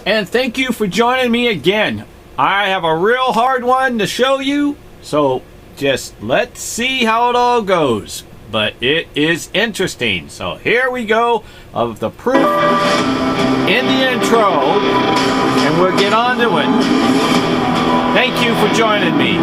And thank you for joining me again. I have a real hard one to show you, so just let's see how it all goes. But it is interesting. So here we go of the proof in the intro, and we'll get on to it. Thank you for joining me.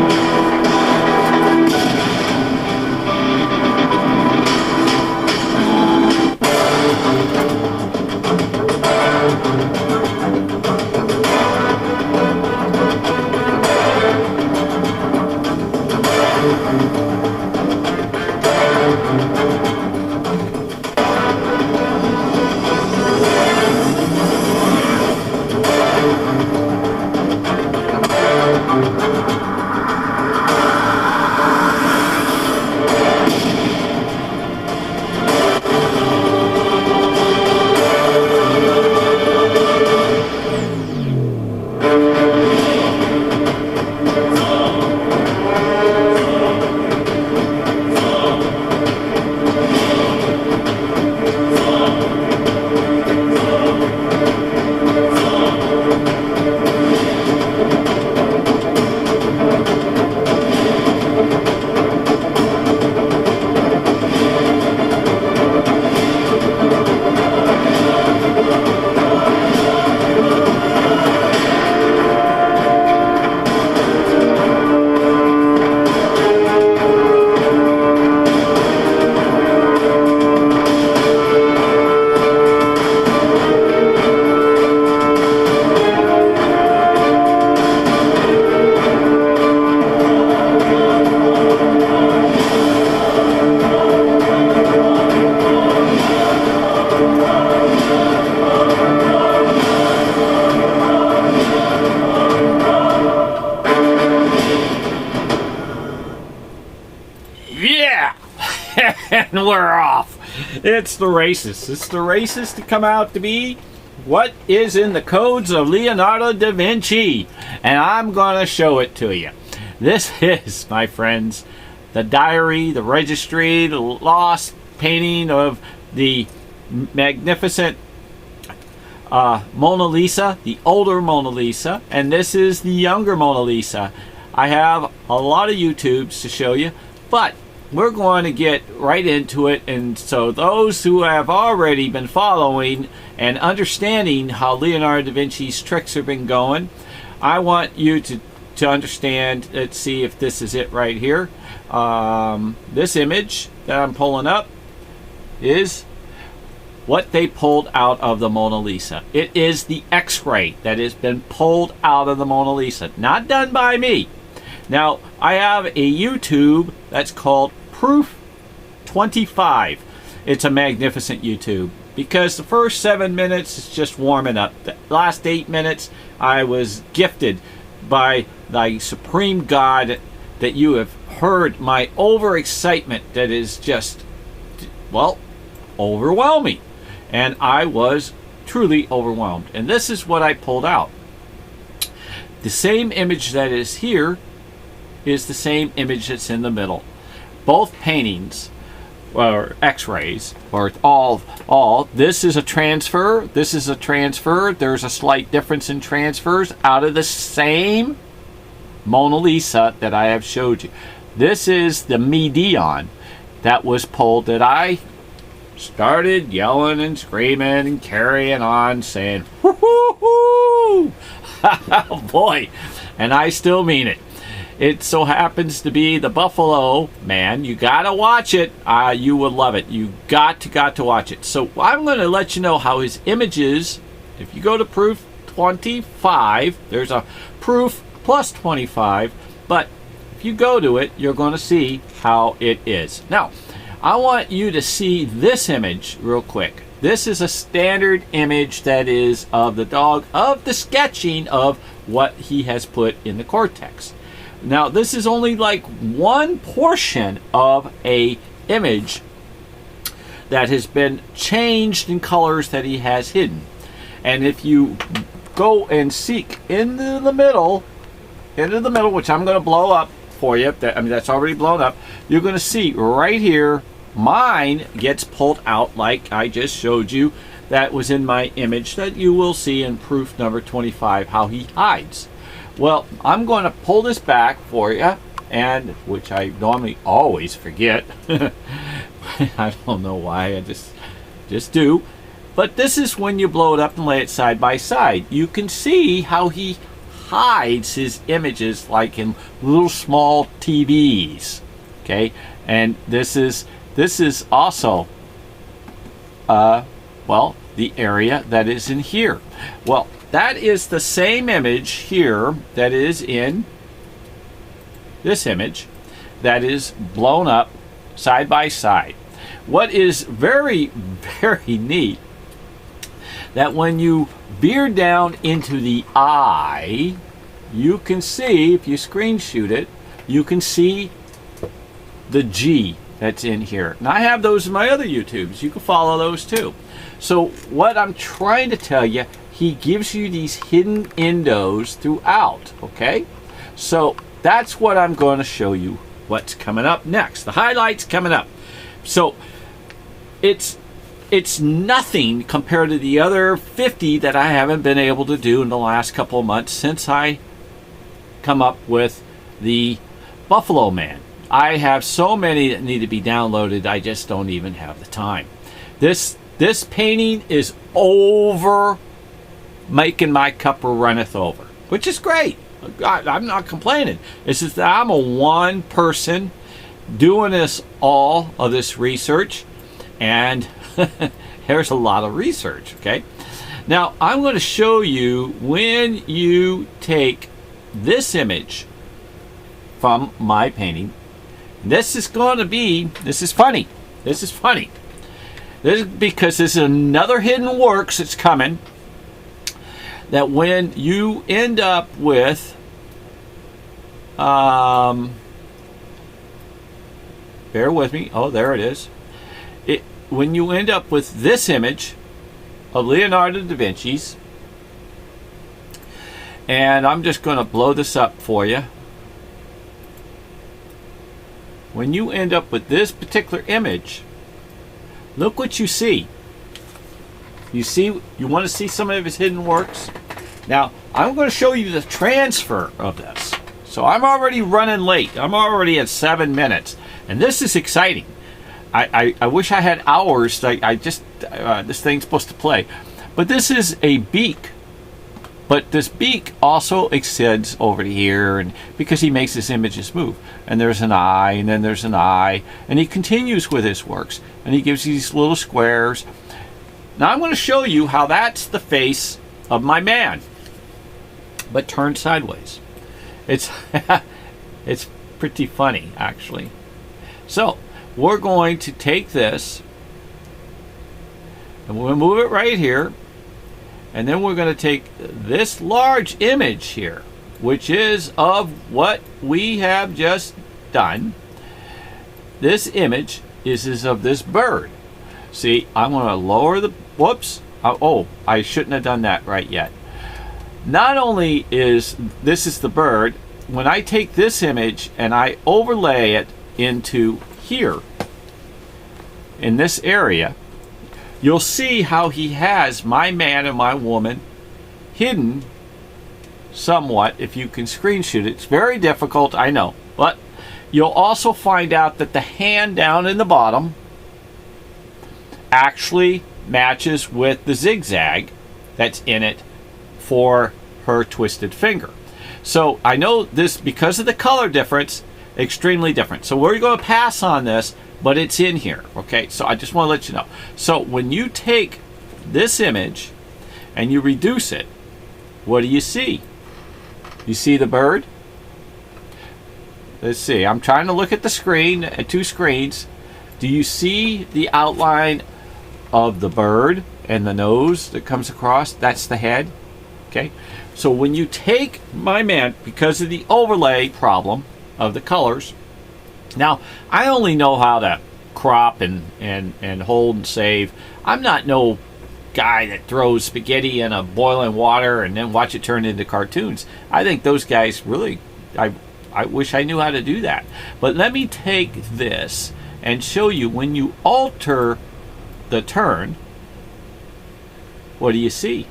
Yeah! And we're off. It's the racist. It's the racist to come out to be what is in the codes of Leonardo da Vinci. And I'm going to show it to you. This is, my friends, the diary, the registry, the lost painting of the magnificent Mona Lisa, the older Mona Lisa. And this is the younger Mona Lisa. I have a lot of YouTubes to show you, but we're going to get right into it. And so those who have already been following and understanding how Leonardo da Vinci's tricks have been going, I want you to understand. Let's see if this is it right here. This image that I'm pulling up is what they pulled out of the Mona Lisa. It is the X-ray that has been pulled out of the Mona Lisa, not done by me. Now, I have a YouTube that's called Proof 25. It's a magnificent YouTube because the first 7 minutes is just warming up. The last 8 minutes, I was gifted by the Supreme God that you have heard my overexcitement that is just, well, overwhelming. And I was truly overwhelmed. And this is what I pulled out. The same image that is here is the same image that's in the middle. Both paintings, or X-rays, or all. This is a transfer. This is a transfer. There's a slight difference in transfers out of the same Mona Lisa that I have showed you. This is the Midion that was pulled, that I started yelling and screaming and carrying on saying, whoo-hoo-hoo! Oh boy, and I still mean it. It so happens to be the Buffalo Man. You gotta watch it. You will love it. You got to watch it. So I'm going to let you know how his images. If you go to Proof 25, there's a Proof plus 25. But if you go to it, you're going to see how it is. Now, I want you to see this image real quick. This is a standard image that is of the dog, of the sketching of what he has put in the Cortex. Now, this is only like one portion of a image that has been changed in colors that he has hidden. And if you go and seek into the middle, which I'm going to blow up for you, that's already blown up, you're going to see right here, mine gets pulled out like I just showed you. that was in my image that you will see in proof number 25, how he hides. Well, I'm going to pull this back for you, and which I normally always forget. I don't know why, I just do. But this is when you blow it up and lay it side by side. You can see how he hides his images like in little small TVs. Okay, and this is also well, the area that is in here. Well, that is the same image here that is in this image that is blown up side by side. What is very, very neat, that when you veer down into the eye, you can see, if you screen shoot it, you can see the G that's in here. And I have those in my other YouTubes. You can follow those too. So what I'm trying to tell you, he gives you these hidden endos throughout, okay? So that's what I'm going to show you what's coming up next. The highlights coming up. So it's nothing compared to the other 50 that I haven't been able to do in the last couple of months since I come up with the Buffalo Man. I have so many that need to be downloaded, I just don't even have the time. This painting is over making my cup runneth over, which is great. I'm not complaining. It's just that I'm a one person doing all of this research, and there's a lot of research, okay? Now, I'm going to show you when you take this image from my painting. This is going to be, this is funny. This is funny. This is because this is another hidden works that's coming, that when you end up with bear with me. Oh, there it is. When you end up with this image of Leonardo da Vinci's, and I'm just going to blow this up for you. When you end up with this particular image, look what you see. You want to see some of his hidden works? Now, I'm going to show you the transfer of this. So I'm already running late. I'm already at 7 minutes. And this is exciting. I wish I had hours. This thing's supposed to play. But this is a beak. But this beak also extends over to here, and because he makes his images move. And there's an eye, and then there's an eye. And he continues with his works. And he gives you these little squares. Now I'm going to show you how that's the face of my man, but turned sideways. It's it's pretty funny, actually. So we're going to take this and we're going to move it right here, and then we're going to take this large image here, which is of what we have just done. This image is of this bird. See, I'm going to lower the, whoops, oh, I shouldn't have done that right yet. Not only is this the bird, when I take this image and I overlay it into here, in this area, you'll see how he has my man and my woman hidden somewhat. If you can screenshot it, it's very difficult, I know, but you'll also find out that the hand down in the bottom actually matches with the zigzag that's in it for her twisted finger. So I know this, because of the color difference, extremely different. So we're going to pass on this, but it's in here, okay? So I just want to let you know. So when you take this image and you reduce it, what do you see? You see the bird? Let's see. I'm trying to look at the screen, at two screens. Do you see the outline of the bird and the nose that comes across? That's the head. Okay, so when you take my man, because of the overlay problem of the colors, now I only know how to crop and hold and save. I'm not no guy that throws spaghetti in a boiling water and then watch it turn into cartoons. I think those guys really, I wish I knew how to do that. But let me take this and show you when you alter the turn, what do you see?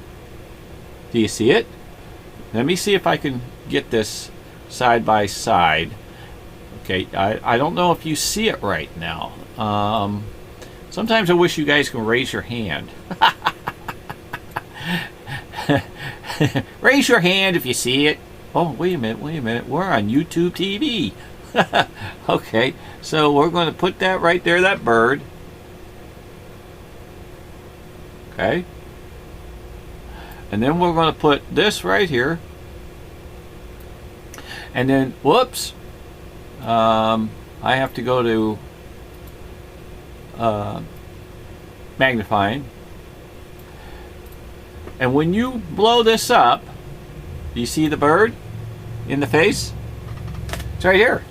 Do you see it? Let me see if I can get this side by side. Okay, I don't know if you see it right now. Sometimes I wish you guys can raise your hand. Raise your hand if you see it. Oh, wait a minute. We're on YouTube TV. Okay, so we're going to put that right there, that bird. Okay. And then we're going to put this right here. And then, whoops. I have to go to magnifying. And when you blow this up, do you see the bird in the face? It's right here.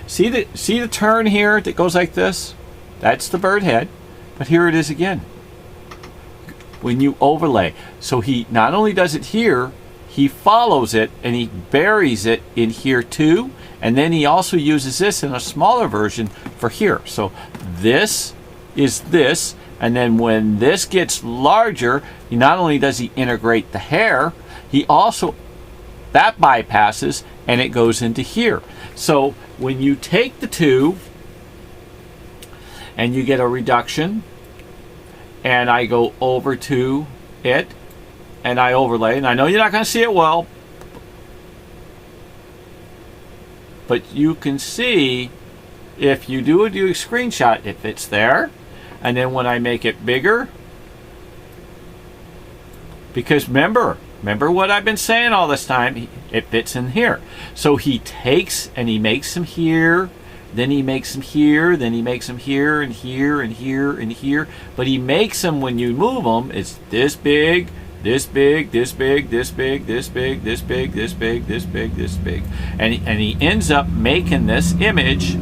See the turn here that goes like this? That's the bird head. But here it is again. When you overlay. So he not only does it here, he follows it and he buries it in here too. And then he also uses this in a smaller version for here. So this is this. And then when this gets larger, he not only does he integrate the hair, he also, that bypasses and it goes into here. So when you take the two and you get a reduction, and I go over to it and I overlay, and I know you're not going to see it well, but you can see if you do a screenshot, if it's there. And then when I make it bigger, because remember what I've been saying all this time, it fits in here. So he takes and he makes them here, then he makes them here, then he makes them here and here and here and here. But he makes them, when you move them, it's this big, this big, this big, this big, this big, this big, this big, this big, this big. And he ends up making this image,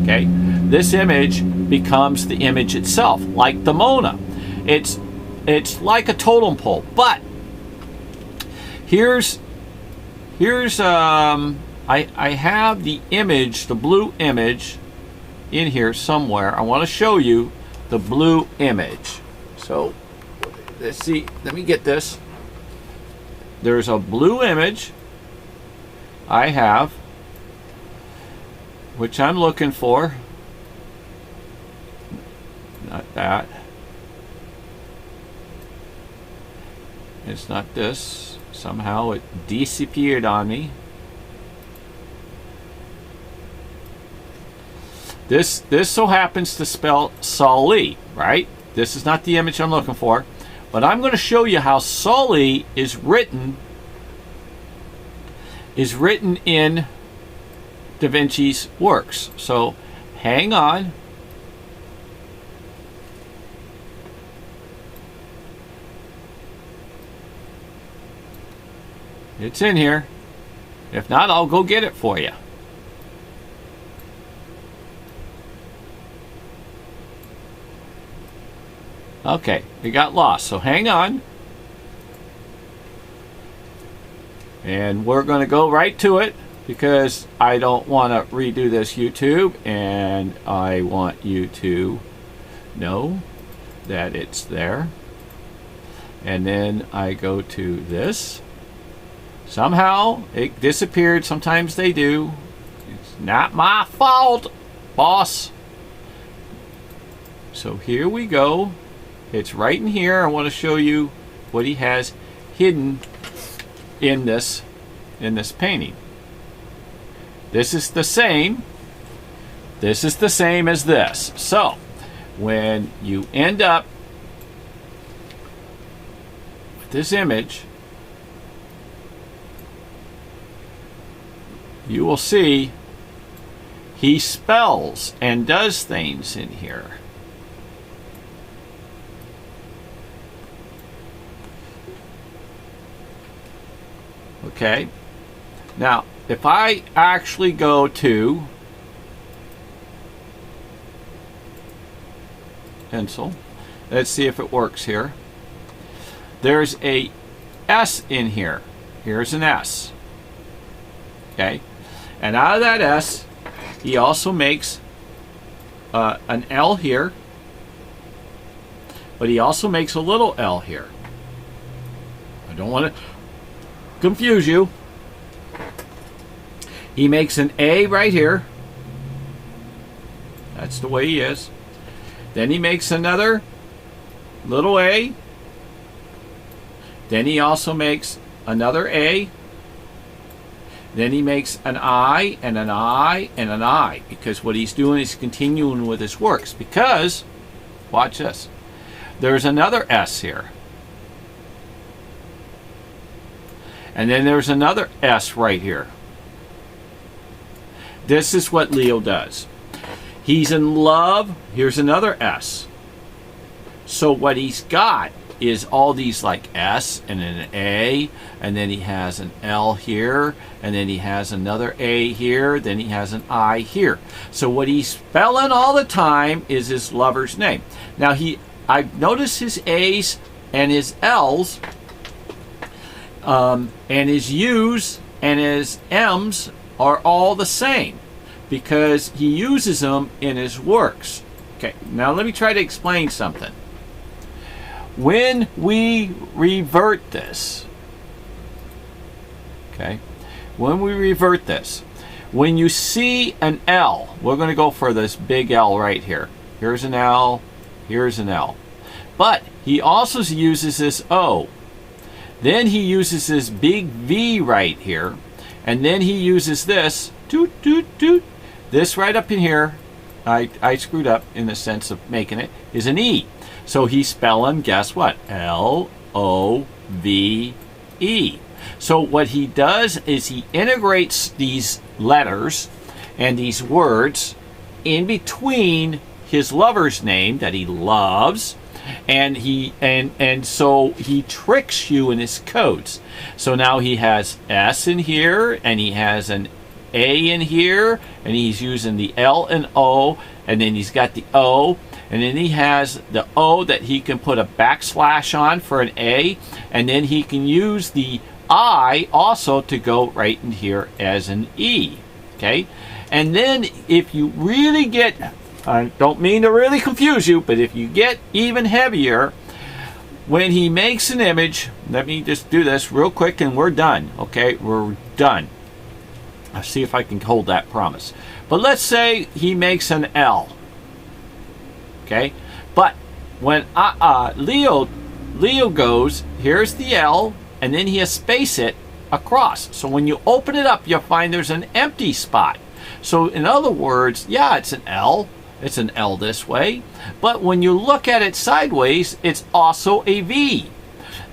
okay? This image becomes the image itself, like the Mona. It's like a totem pole. But here's I have the image, the blue image in here somewhere. I want to show you the blue image. So let's see, let me get this. There's a blue image I have, which I'm looking for. Not that. It's not this. Somehow it disappeared on me. This so happens to spell Sully, right? This is not the image I'm looking for, but I'm going to show you how Sully is written in Da Vinci's works. So hang on. It's in here. If not, I'll go get it for you. Okay, it got lost, so hang on. And we're going to go right to it because I don't want to redo this YouTube, and I want you to know that it's there. And then I go to this. Somehow it disappeared. Sometimes they do. It's not my fault, boss. So here we go. It's right in here. I want to show you what he has hidden in this painting. This is the same. This is the same as this. So when you end up with this image, you will see he spells and does things in here. Okay. Now, if I actually go to pencil, let's see if it works here. There's a S in here. Here's an S. Okay. And out of that S, he also makes an L here, but he also makes a little L here. don't want to confuse you. He makes an A right here. That's the way he is. Then he makes another little A. Then he also makes another A. Then he makes an I and an I and an I, because what he's doing is continuing with his works. Because, watch this, there's another S here. And then there's another S right here. This is what Leo does. He's in love. Here's another S. So what he's got is all these like S and an A, and then he has an L here, and then he has another A here, then he has an I here. So what he's spelling all the time is his lover's name. Now I've noticed his A's and his L's and his U's and his M's are all the same because he uses them in his works. Okay, now let me try to explain something. When we revert this, okay, when we revert this, when you see an L, we're going to go for this big L right here. Here's an L, here's an L. But he also uses this O. Then he uses this big V right here. And then he uses this, toot, toot, toot. This right up in here, I screwed up in the sense of making it, is an E. So he's spelling, guess what? L-O-V-E. So what he does is he integrates these letters and these words in between his lover's name that he loves, and so he tricks you in his codes. So now he has S in here, and he has an A in here, and he's using the L and O, and then he's got the O, and then he has the O that he can put a backslash on for an A, and then he can use the I also to go right in here as an E. Okay? And then if you really get, I don't mean to really confuse you, but if you get even heavier, when he makes an image, let me just do this real quick and we're done. Okay? We're done. I'll see if I can hold that promise. But let's say he makes an L. Okay? But when Leo goes, here's the L, and then he'll space it across. So when you open it up, you'll find there's an empty spot. So in other words, yeah, it's an L. It's an L this way. But when you look at it sideways, it's also a V.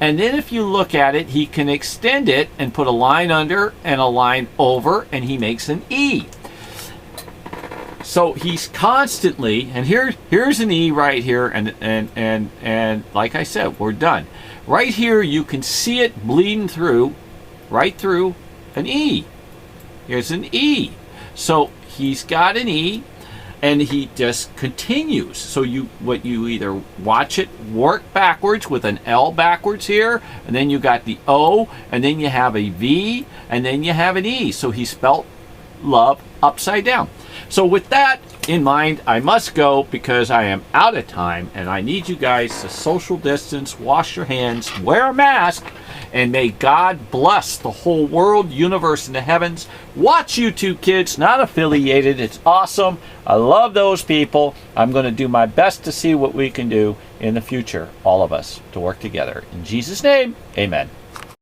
And then if you look at it, he can extend it and put a line under and a line over, and he makes an E. So he's constantly, and here's an E right here, and like I said, we're done. Right here, you can see it bleeding through, right through an E. Here's an E. So he's got an E, and he just continues. So you either watch it work backwards with an L backwards here, and then you got the O, and then you have a V, and then you have an E. So he spelt love upside down. So with that in mind, I must go because I am out of time, and I need you guys to social distance, wash your hands, wear a mask, and may God bless the whole world, universe, and the heavens. Watch YouTube, kids, not affiliated. It's awesome. I love those people. I'm going to do my best to see what we can do in the future, all of us, to work together. In Jesus' name, amen.